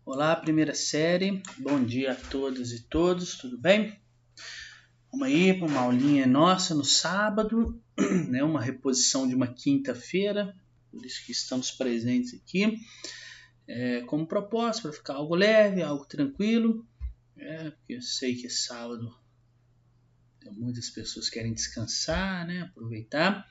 Olá, primeira série. Bom dia a todas e todos, tudo bem? Vamos aí para uma aulinha nossa no sábado, né? Uma reposição de uma quinta-feira, por isso que estamos presentes aqui. Como propósito, para ficar algo leve, algo tranquilo, porque eu sei que é sábado, então muitas pessoas querem descansar, né? Aproveitar.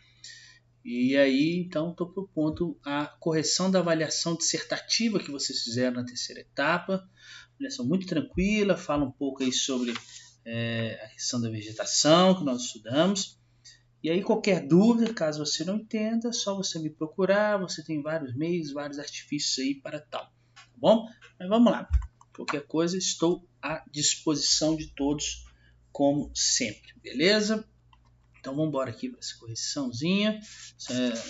E aí, então, estou propondo a correção da avaliação dissertativa que vocês fizeram na terceira etapa. Avaliação muito tranquila, fala um pouco aí sobre a questão da vegetação que nós estudamos. E aí, qualquer dúvida, caso você não entenda, é só você me procurar. Você tem vários meios, vários artifícios aí para tal. Tá bom? Mas vamos lá. Qualquer coisa, estou à disposição de todos, como sempre. Beleza? Então vamos embora aqui para essa correçãozinha.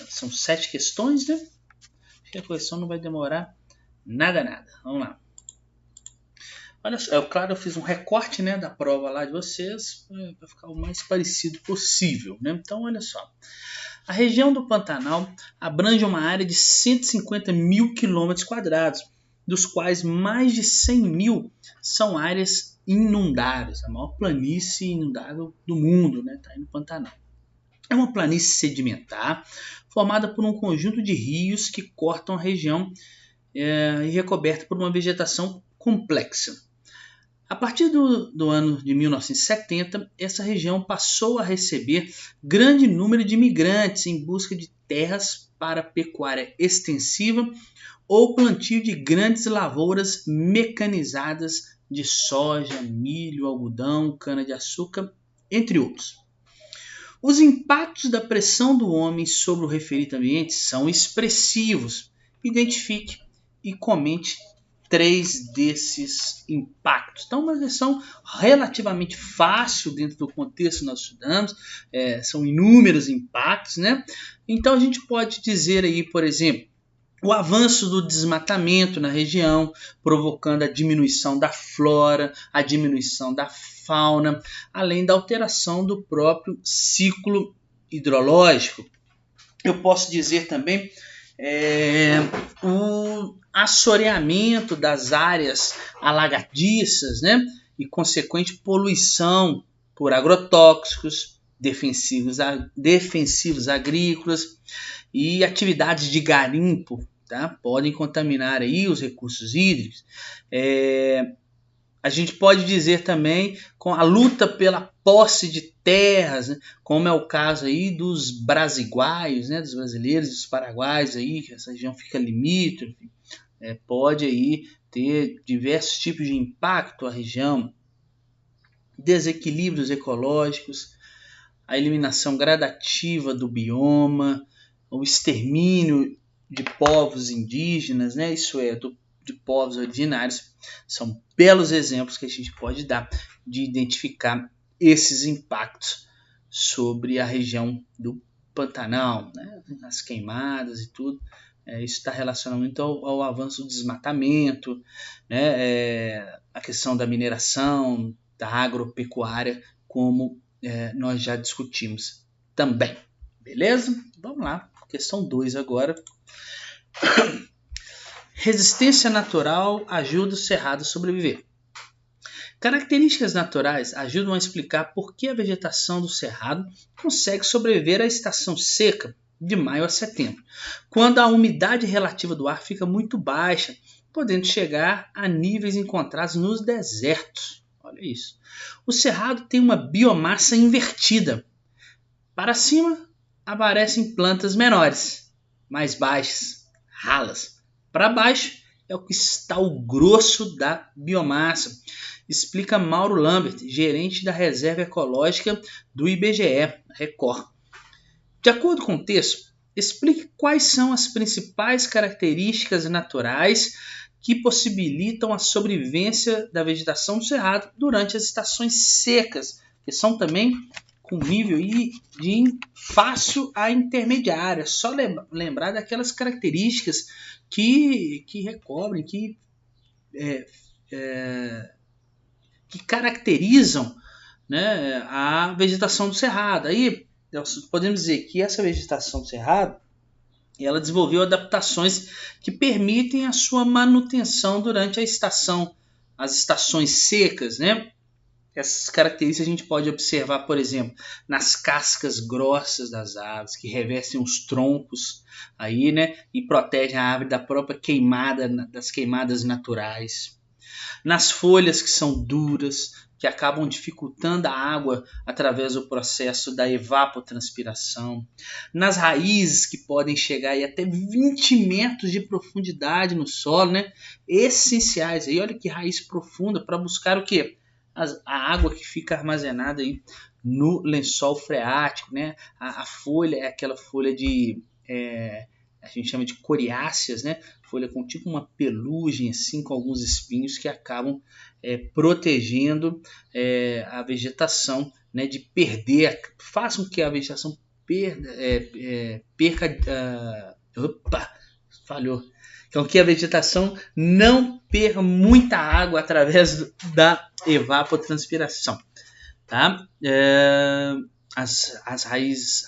São 7 questões, né? Acho que a correção não vai demorar nada. Vamos lá. Olha só, claro, eu fiz um recorte, né, da prova lá de vocês para ficar o mais parecido possível, né? Então, olha só. A região do Pantanal abrange uma área de 150 mil quilômetros quadrados, dos quais mais de 100 mil são áreas inundáveis, a maior planície inundável do mundo, né? Está aí no Pantanal. É uma planície sedimentar formada por um conjunto de rios que cortam a região e recoberta por uma vegetação complexa. A partir do ano de 1970, essa região passou a receber grande número de imigrantes em busca de terras para pecuária extensiva ou plantio de grandes lavouras mecanizadas de soja, milho, algodão, cana-de-açúcar, entre outros. Os impactos da pressão do homem sobre o referido ambiente são expressivos. Identifique e comente 3 desses impactos. Então, uma versão relativamente fácil dentro do contexto que nós estudamos, são inúmeros impactos, né? Então, a gente pode dizer aí, por exemplo, o avanço do desmatamento na região, provocando a diminuição da flora, a diminuição da fauna, além da alteração do próprio ciclo hidrológico. Eu posso dizer também o assoreamento das áreas alagadiças, né? E consequente poluição por agrotóxicos, defensivos agrícolas e atividades de garimpo, tá? Podem contaminar aí os recursos hídricos. A gente pode dizer também com a luta pela posse de terras, né? Como é o caso aí dos brasiguaios, né? Dos brasileiros e dos paraguaios aí, que essa região fica limítrofe, pode aí ter diversos tipos de impacto à região, desequilíbrios ecológicos, a eliminação gradativa do bioma, o extermínio de povos indígenas, né? Isso é, de povos originários, são belos exemplos que a gente pode dar de identificar esses impactos sobre a região do Pantanal, né? As queimadas e tudo. Isso está relacionado muito ao avanço do desmatamento, né? A questão da mineração, da agropecuária, como nós já discutimos também. Beleza? Vamos lá. Questão 2 agora. Resistência natural ajuda o cerrado a sobreviver. Características naturais ajudam a explicar por que a vegetação do cerrado consegue sobreviver à estação seca de maio a setembro, quando a umidade relativa do ar fica muito baixa, podendo chegar a níveis encontrados nos desertos. Olha isso. O cerrado tem uma biomassa invertida. Para cima aparecem plantas menores, mais baixas, ralas. Para baixo é o que está o grosso da biomassa, explica Mauro Lambert, gerente da Reserva Ecológica do IBGE, Record. De acordo com o texto, explique quais são as principais características naturais que possibilitam a sobrevivência da vegetação do cerrado durante as estações secas, que são também com nível de fácil a intermediária. Só lembrar daquelas características que recobrem, que caracterizam, né, a vegetação do cerrado. Aí podemos dizer que essa vegetação do cerrado E ela desenvolveu adaptações que permitem a sua manutenção durante as estações secas, né? Essas características a gente pode observar, por exemplo, nas cascas grossas das árvores, que revestem os troncos aí, né? E protegem a árvore da própria queimada, das queimadas naturais. Nas folhas que são duras, que acabam dificultando a água através do processo da evapotranspiração. Nas raízes que podem chegar aí até 20 metros de profundidade no solo, né? Essenciais aí, olha que raiz profunda para buscar o quê? A água que fica armazenada aí no lençol freático, né? A folha é aquela folha a gente chama de coriáceas, né? Folha com tipo uma pelugem assim, com alguns espinhos que acabam protegendo a vegetação, né? De perder, faz com que a vegetação perca, falhou. Então, que a vegetação não perca muita água através da evapotranspiração, tá? As raízes,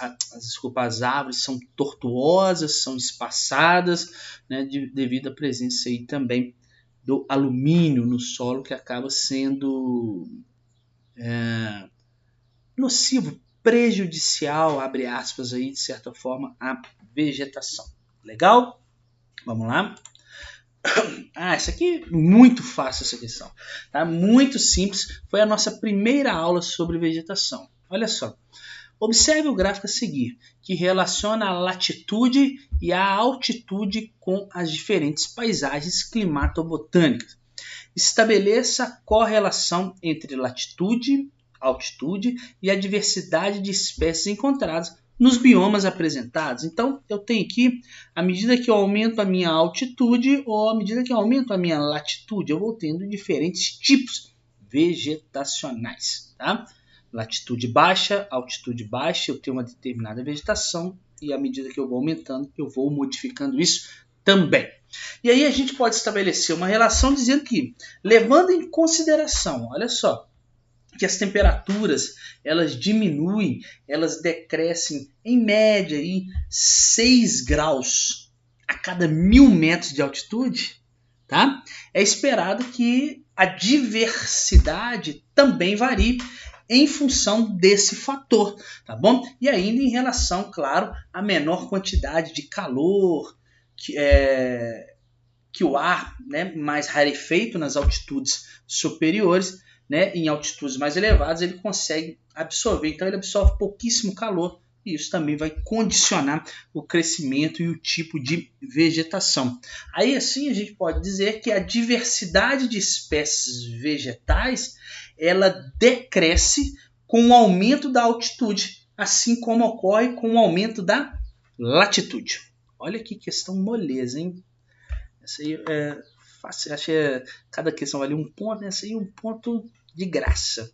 as árvores são tortuosas, são espaçadas, né, devido à presença aí também do alumínio no solo, que acaba sendo nocivo, prejudicial, abre aspas, aí, de certa forma, à vegetação. Legal? Vamos lá. Essa aqui é muito fácil, essa questão. Tá? Muito simples. Foi a nossa primeira aula sobre vegetação. Olha só. Observe o gráfico a seguir, que relaciona a latitude e a altitude com as diferentes paisagens climatobotânicas. Estabeleça a correlação entre latitude, altitude e a diversidade de espécies encontradas nos biomas apresentados. Então, eu tenho aqui, à medida que eu aumento a minha altitude ou à medida que eu aumento a minha latitude, eu vou tendo diferentes tipos vegetacionais. Tá? Latitude baixa, altitude baixa, eu tenho uma determinada vegetação e à medida que eu vou aumentando, eu vou modificando isso também. E aí a gente pode estabelecer uma relação dizendo que, levando em consideração, olha só, que as temperaturas elas diminuem, elas decrescem em média aí 6 graus a cada 1000 metros de altitude, tá? É esperado que a diversidade também varie em função desse fator, tá bom? E ainda em relação, claro, à menor quantidade de calor que o ar, né, mais rarefeito nas altitudes superiores, né, em altitudes mais elevadas, ele consegue absorver. Então, ele absorve pouquíssimo calor e isso também vai condicionar o crescimento e o tipo de vegetação. Aí, assim, a gente pode dizer que a diversidade de espécies vegetais ela decresce com o aumento da altitude, assim como ocorre com o aumento da latitude. Olha que questão moleza, hein? Essa aí é fácil, acho que cada questão vale um ponto, essa aí é um ponto de graça.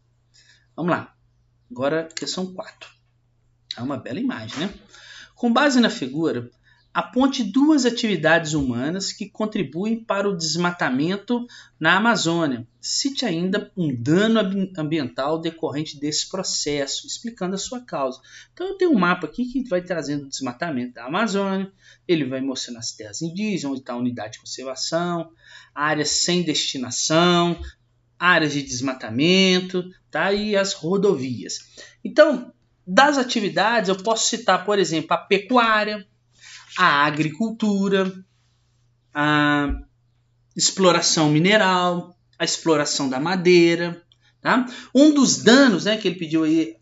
Vamos lá. Agora, questão 4. É uma bela imagem, né? Com base na figura, aponte 2 atividades humanas que contribuem para o desmatamento na Amazônia. Cite ainda um dano ambiental decorrente desse processo, explicando a sua causa. Então eu tenho um mapa aqui que vai trazendo o desmatamento da Amazônia, ele vai mostrando as terras indígenas, onde está a unidade de conservação, áreas sem destinação, áreas de desmatamento, tá? E as rodovias. Então, das atividades eu posso citar, por exemplo, a pecuária, a agricultura, a exploração mineral, a exploração da madeira. Tá? Um dos danos, né, que ele pediu aí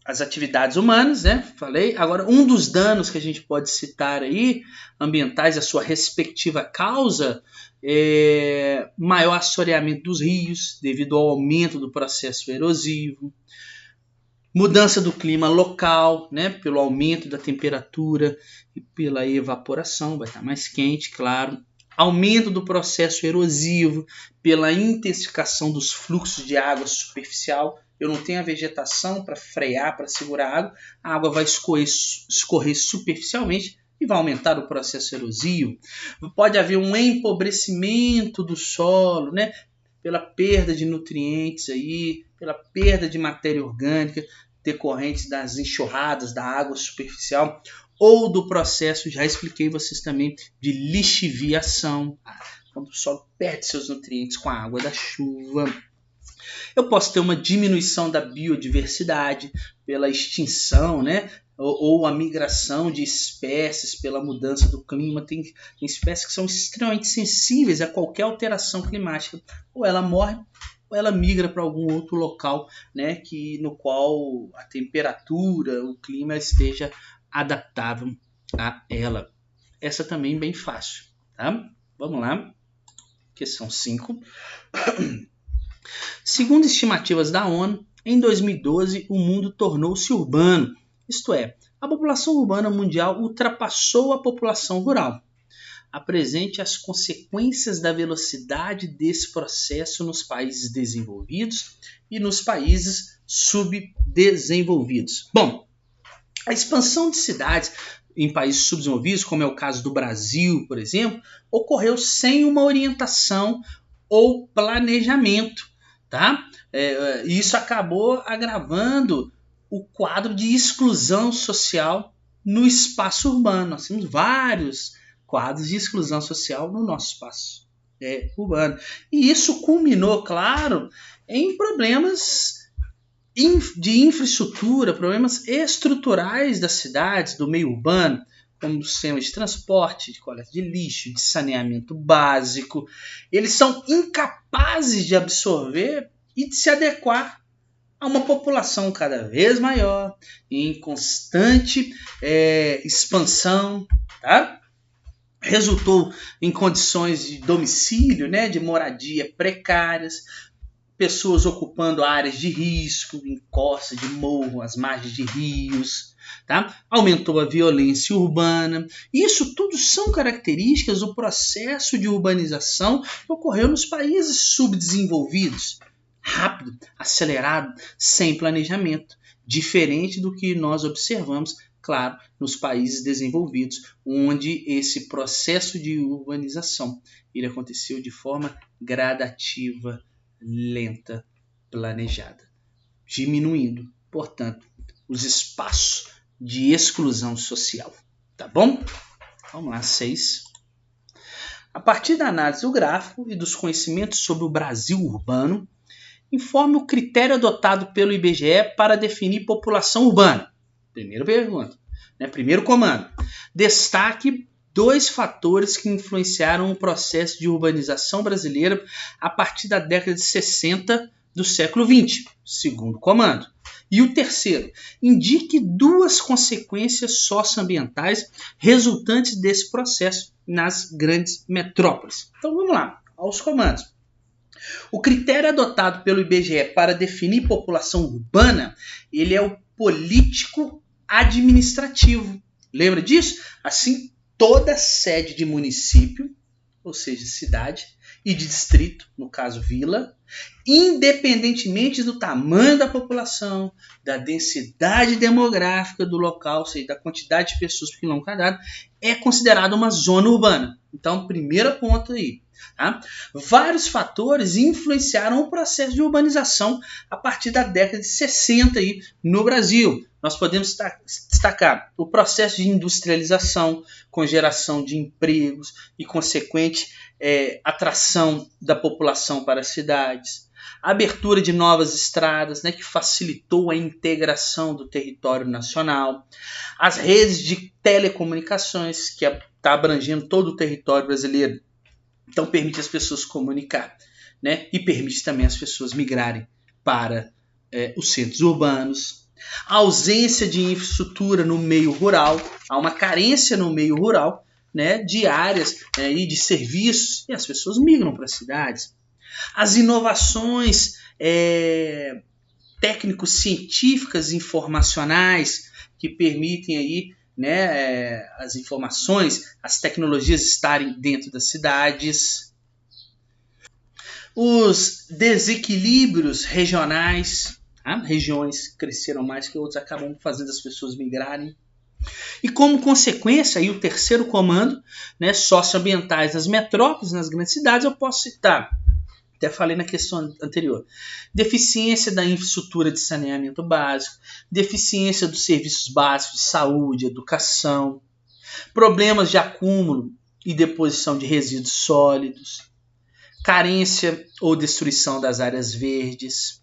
as atividades humanas, né? Falei. Agora, um dos danos que a gente pode citar aí, ambientais, a sua respectiva causa, é maior assoreamento dos rios, devido ao aumento do processo erosivo, mudança do clima local, né, pelo aumento da temperatura e pela evaporação, vai estar mais quente, claro. Aumento do processo erosivo, pela intensificação dos fluxos de água superficial. Eu não tenho a vegetação para frear, para segurar a água vai escorrer superficialmente e vai aumentar o processo erosivo. Pode haver um empobrecimento do solo, né, pela perda de nutrientes aí, pela perda de matéria orgânica, decorrentes das enxurradas, da água superficial, ou do processo, já expliquei vocês também, de lixiviação, quando o solo perde seus nutrientes com a água da chuva. Eu posso ter uma diminuição da biodiversidade pela extinção, né? Ou a migração de espécies pela mudança do clima. Tem espécies que são extremamente sensíveis a qualquer alteração climática. Ou ela morre, ou ela migra para algum outro local, né? No qual a temperatura, o clima esteja adaptável a ela. Essa também é bem fácil, tá? Vamos lá. Questão 5. Segundo estimativas da ONU, em 2012 o mundo tornou-se urbano, isto é, a população urbana mundial ultrapassou a população rural. Apresente as consequências da velocidade desse processo nos países desenvolvidos e nos países subdesenvolvidos. Bom, a expansão de cidades em países subdesenvolvidos, como é o caso do Brasil, por exemplo, ocorreu sem uma orientação ou planejamento. Tá? Isso acabou agravando o quadro de exclusão social no espaço urbano. Nós temos vários quadros de exclusão social no nosso espaço urbano. E isso culminou, claro, em problemas de infraestrutura, problemas estruturais das cidades, do meio urbano, como o sistema de transporte, de coleta de lixo, de saneamento básico. Eles são incapazes de absorver e de se adequar a uma população cada vez maior, em constante expansão, tá? Resultou em condições de domicílio, né, de moradia precárias, pessoas ocupando áreas de risco, encostas de morro, as margens de rios. Tá? Aumentou a violência urbana. Isso tudo são características do processo de urbanização que ocorreu nos países subdesenvolvidos. Rápido, acelerado, sem planejamento. Diferente do que nós observamos, claro, nos países desenvolvidos, onde esse processo de urbanização ele aconteceu de forma gradativa, lenta, planejada, diminuindo, portanto, os espaços de exclusão social, tá bom? Vamos lá, 6. A partir da análise do gráfico e dos conhecimentos sobre o Brasil urbano, informe o critério adotado pelo IBGE para definir população urbana. Primeira pergunta, né? Primeiro comando. Destaque 2 fatores que influenciaram o processo de urbanização brasileira a partir da década de 60 do século XX. Segundo comando. E o terceiro, indique 2 consequências socioambientais resultantes desse processo nas grandes metrópoles. Então vamos lá, aos comandos. O critério adotado pelo IBGE para definir população urbana, ele é o político administrativo. Lembra disso? Assim, toda sede de município, ou seja, cidade, e de distrito, no caso vila, independentemente do tamanho da população, da densidade demográfica do local, ou seja, da quantidade de pessoas por quilômetro quadrado, é considerada uma zona urbana. Então, primeiro ponto aí. Tá? Vários fatores influenciaram o processo de urbanização a partir da década de 60 aí no Brasil. Nós podemos destacar o processo de industrialização, com geração de empregos e consequente atração da população para as cidades. A abertura de novas estradas, né, que facilitou a integração do território nacional. As redes de telecomunicações, que está abrangendo todo o território brasileiro. Então permite as pessoas se comunicar, né? E permite também as pessoas migrarem para os centros urbanos. A ausência de infraestrutura no meio rural, há uma carência no meio rural, né, de áreas e de serviços, e as pessoas migram para as cidades. As inovações técnico-científicas informacionais que permitem aí, né, as informações, as tecnologias estarem dentro das cidades. Os desequilíbrios regionais, tá? Regiões cresceram mais que outras, acabam fazendo as pessoas migrarem. E como consequência, aí o terceiro comando, né, socioambientais nas metrópoles, nas grandes cidades, eu posso citar até falei na questão anterior. Deficiência da infraestrutura de saneamento básico, deficiência dos serviços básicos de saúde, educação, problemas de acúmulo e deposição de resíduos sólidos, carência ou destruição das áreas verdes,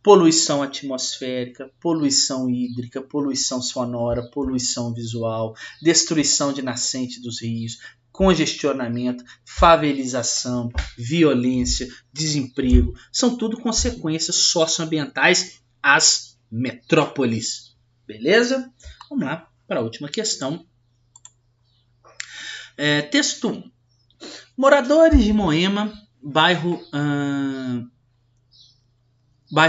poluição atmosférica, poluição hídrica, poluição sonora, poluição visual, destruição de nascentes dos rios, congestionamento, favelização, violência, desemprego, são tudo consequências socioambientais às metrópoles. Beleza? Vamos lá para a última questão. Texto 1. Moradores de Moema, bairro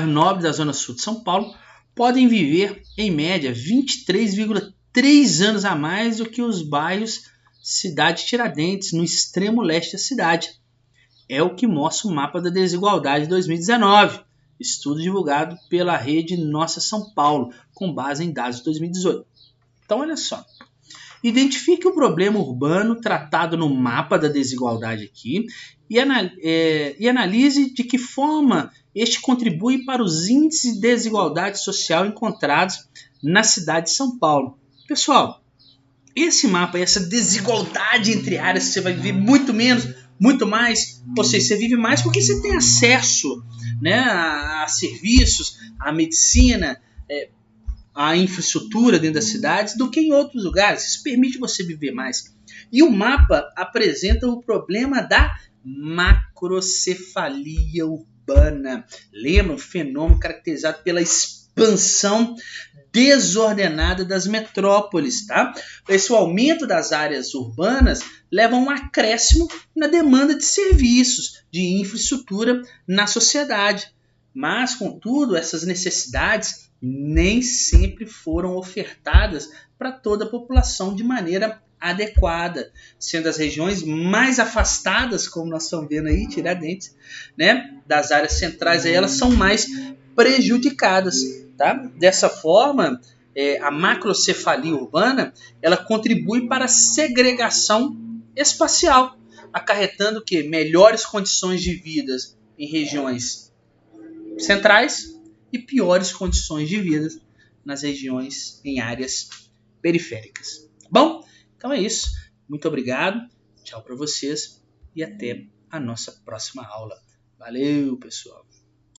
nobre da Zona Sul de São Paulo, podem viver, em média, 23,3 anos a mais do que os bairros Cidade Tiradentes, no extremo leste da cidade. É o que mostra o Mapa da Desigualdade de 2019, estudo divulgado pela rede Nossa São Paulo, com base em dados de 2018. Então, olha só. Identifique o problema urbano tratado no Mapa da Desigualdade aqui e analise de que forma este contribui para os índices de desigualdade social encontrados na cidade de São Paulo. Pessoal, esse mapa, essa desigualdade entre áreas, você vai viver muito menos, muito mais, ou seja, você vive mais porque você tem acesso, né, a serviços, a medicina, a infraestrutura dentro das cidades do que em outros lugares. Isso permite você viver mais. E o mapa apresenta o problema da macrocefalia urbana. Lembra? Um fenômeno caracterizado pela expansão desordenada das metrópoles. Tá? Esse aumento das áreas urbanas leva a um acréscimo na demanda de serviços, de infraestrutura na sociedade. Mas, contudo, essas necessidades nem sempre foram ofertadas para toda a população de maneira adequada, sendo as regiões mais afastadas, como nós estamos vendo aí, Tiradentes, né, das áreas centrais, aí, elas são mais prejudicadas. Tá? Dessa forma, a macrocefalia urbana ela contribui para a segregação espacial, acarretando que melhores condições de vida em regiões centrais e piores condições de vida nas regiões em áreas periféricas. Bom, então é isso. Muito obrigado. Tchau para vocês e até a nossa próxima aula. Valeu, pessoal.